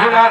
ila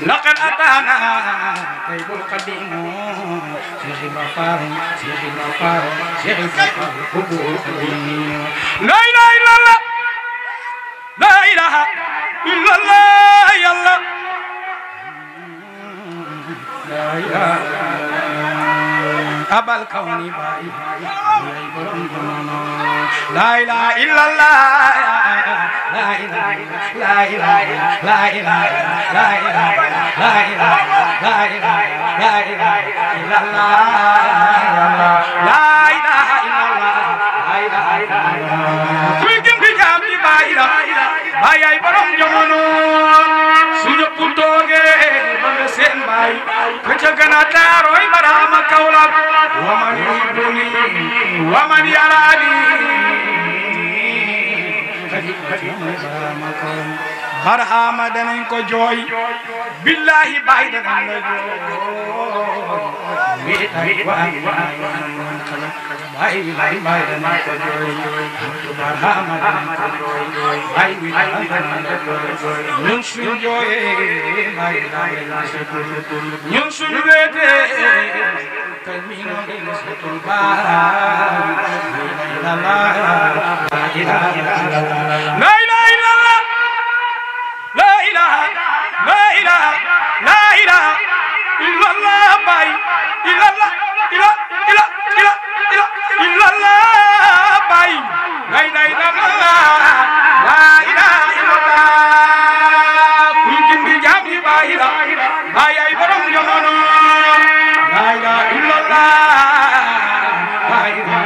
لقد أتانا طيب القديم شيخ الغفار شيخ الغفار شيخ الغفار لا إله إلا الله لا إله إلا الله يا الله لا إله abal kawni baay yaay borom jamono la ilaha illallah la ilaha la ilaha la ilaha la ilaha la ilaha la ilaha la ilaha illallah la ilaha illallah la ilaha illallah kuy gëm di jaam di baay la baay yaay borom jamono suñu putoge ba nga seen baay ka ca gën a daarooy baraama Kaolack waman yuhibbuni waman yarani barhama danañ ko jooy billahi baay danañ la jooy baay danañ ko jooy barhama danañ ko jooy baay danañ la jooy ñun suñu jooyee baay danañ la setul ñun suñu weetee kay mi no leen setul baay la ilaha illallah لا إله لا إله لا إله إلا الله باي إلا الله إلا إلا إلا إلا إلا الله باي لا إله إلا الله لا إله إلا الله كل بجامي باي لا باي أي برم جمانا لا إله إلا الله لا إله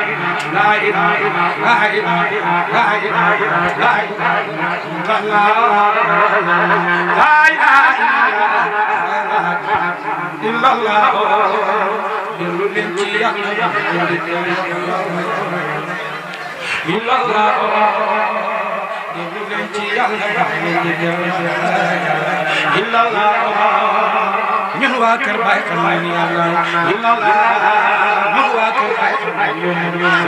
لا إله لا إله لا إله لا إله إلا الله لا إله إلا الله إلا الله إلا الله ñun waa kër Baay xam nañu Yàlla illallah ñun waa kër Baay xam nañu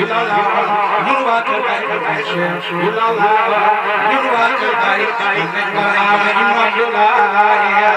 illallah ñun waa kër Baay xam nañu illallah ñun waa kër Baay xam nañu Abdoulaye